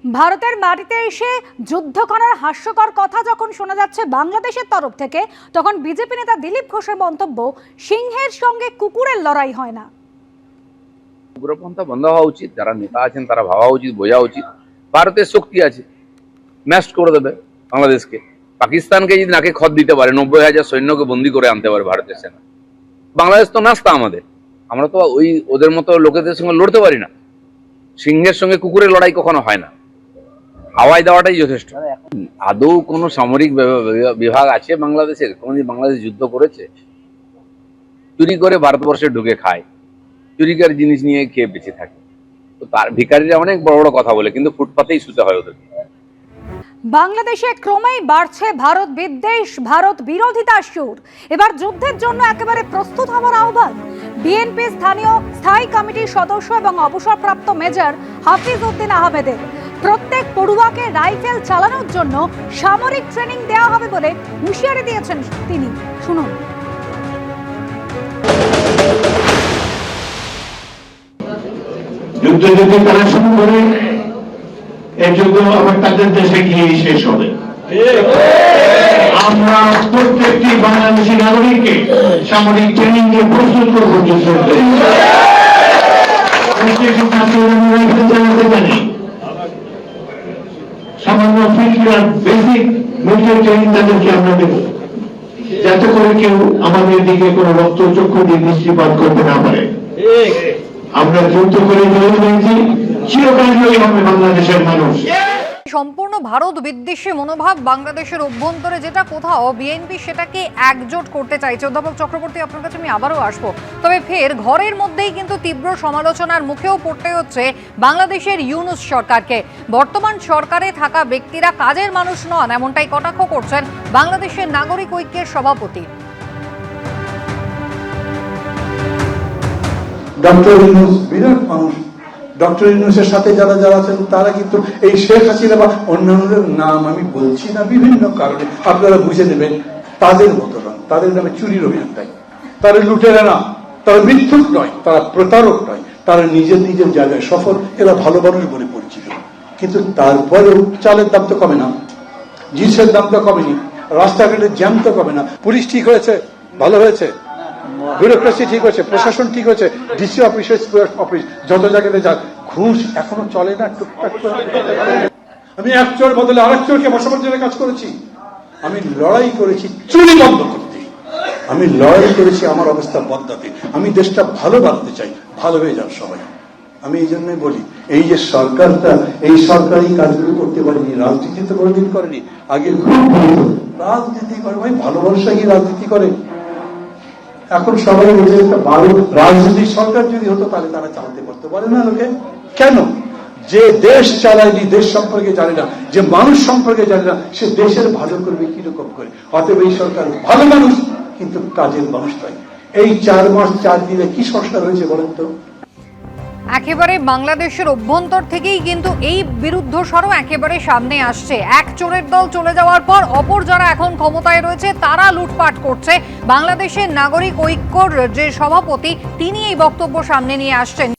ভারতের মাটিতে এসে যুদ্ধ করার হাস্যকর কথা যখন শোনা যাচ্ছে বাংলাদেশের তরফ থেকে, তখন বিজেপি নেতা দিলীপ ঘোষের মন্তব্য, সিংহের সঙ্গে কুকুরের লড়াই হয় না। উগ্রপন্থা বন্ধ হওয়া উচিত। যারা নেতা আছেন তারা ভাবা উচিত, বোঝা উচিত ভারতের শক্তি আছে, ম্যাচ করে দেবে বাংলাদেশকে। পাকিস্তানকে যদি নাকে খত দিতে পারে, 90,000 সৈন্যকে বন্দি করে আনতে পারে ভারতের সেনা, বাংলাদেশ তো নাস্তা আমাদের। আমরা তো ওই ওদের মতো লোকেদের সঙ্গে লড়তে পারি না। সিংহের সঙ্গে কুকুরের লড়াই কখনো হয় না, হাওয়ায় দেওয়াটাই যথেষ্ট। আদৌ কোনো সামরিক বিভাগ আছে বাংলাদেশের? কোনদিন বাংলাদেশ যুদ্ধ করেছে? চুরি করে ভারতবর্ষে ঢুকে খায়, চুরিকার জিনিস নিয়ে খেয়ে বেঁচে থাকে। তো তার ভিখারিরা অনেক বড় বড় কথা বলে, কিন্তু ফুটপাতেই শুতে হয় ওদেরকে। বাংলাদেশে ক্রমেই বাড়ছে ভারত বিদ্বেষ, ভারত বিরোধিতার সুর। এবার যুদ্ধের জন্য একেবারে প্রস্তুত হওয়ার আহ্বান বিএনপি স্থায়ী কমিটির সদস্য এবং অবসরপ্রাপ্ত মেজর হাফিজ উদ্দিন আহমেদের। প্রত্যেক পড়ুয়াকে রাইফেল চালানোর জন্য সামরিক ট্রেনিং দেওয়া হবে বলে হুঁশিয়ারি দিয়েছেন তিনি। শুনুন। যুদ্ধ যদি তারা শুরু করে, এই যুদ্ধ আবার তাদের দেশে গিয়ে শেষ হবে। আমরা প্রত্যেকটি বাংলাদেশি নাগরিককে সামরিক ট্রেনিং দিয়ে প্রস্তুত করবো যুদ্ধে। সামান্য ফিল্ড বেসিক মিলিটারি ট্রেনিং তাদেরকে আমরা দেবো, যাতে করে কেউ আমাদের দিকে কোনো রক্ত চক্ষু দিয়ে দৃষ্টিপাত করতে না পারে। আমরা যুদ্ধ করে জয় হয়েছি, চিরকাল জয়ী হবে বাংলাদেশের মানুষ। সম্পূর্ণ ভারত বিদ্বেষী মনোভাব বাংলাদেশের অভ্যন্তরে, যেটা কোথাও বিএনপি সেটাকে একজোট করতে চাইছে। অধ্যাপক চক্রবর্তী, আপনার কাছে আমি আবারও আসবো, তবে ফের ঘরের মধ্যেই কিন্তু তীব্র সমালোচনার মুখেও পড়তে হচ্ছে বাংলাদেশের ইউনূস সরকারকে। বর্তমান সরকারে থাকা ব্যক্তিরা কাজের মানুষ নন, এমনটাই কটাক্ষ করছেন বাংলাদেশের নাগরিক ঐক্যের সভাপতি। ডক্টর ইউনূস বিরাট মানুষ। ডক্টর ইউনূসের সাথে যারা যারা আছেন তারা কিন্তু এই শেখ হাসিনা বা অন্যান্যদের নাম আমি বলছি না, বিভিন্ন কারণে আপনারা বুঝে নেবেন, তাদের মতো নয়। তাদের নামে চুরির অভিযান নাই, তারা লুটেরা না, তারা মিথ্যুক নয়, তারা প্রতারক নয়, তারা নিজের নিজের জায়গায় সফল। এরা ভালো মানুষ বলে পরিচিত, কিন্তু তারপরেও চালের দাম তো কমে না, জিনিসের দাম তো কমেনি, রাস্তাঘাটের জ্যাম তো কমে না। পুলিশ ঠিক হয়েছে, ভালো হয়েছে, ব্যুরোক্রেসি ঠিক হয়েছে, প্রশাসন ঠিক হয়েছে, ডিসি অফিস যত জায়গাতে যাক, ঘুষ এখনো চলে না টুকটাক। আমি এক চোর বদলে আরেক চোরকে বসাবার জন্য কাজ করেছি। আমি লড়াই করেছি চুরি বন্ধ করতে, আমি লড়াই করেছি আমার অবস্থা বদলাতে। আমি দেশটা ভালো বানাতে চাই, ভালো হয়ে যান সবাই। আমি এই জন্যই বলি, এই যে সরকারটা, এই সরকারি কাজগুলো করতে পারেনি, রাজনীতি তো কোনোদিন করেনি। আগে খুব রাজনীতি করে, ভাই ভালোবাসা কি রাজনীতি করে? এখন সবাই বলছে একটা ভালো রাজনৈতিক সরকার যদি হতো তাহলে তারা চালাতে পারতে পারে না লোকে। কেন? যে দেশ চালায়নি, দেশ সম্পর্কে জানে না, যে মানুষ সম্পর্কে জানে না, সে দেশের ভালো করবে কিরকম করে? অতএব এই সরকার ভালো মানুষ, কিন্তু কাজের মানুষ নয়। এই 4 মাস 4 দিনে কি সংস্কার হয়েছে বলেন তো? একেবারে বাংলাদেশের অভ্যন্তর থেকেই কিন্তু এই বিরুদ্ধ স্বরও একেবারে সামনে আসছে। এক চোরের দল চলে যাওয়ার পর অপর যারা এখন ক্ষমতায় রয়েছে তারা লুটপাট করছে। বাংলাদেশের নাগরিক ঐক্যর যে সভাপতি তিনি এই বক্তব্য সামনে নিয়ে আসছেন।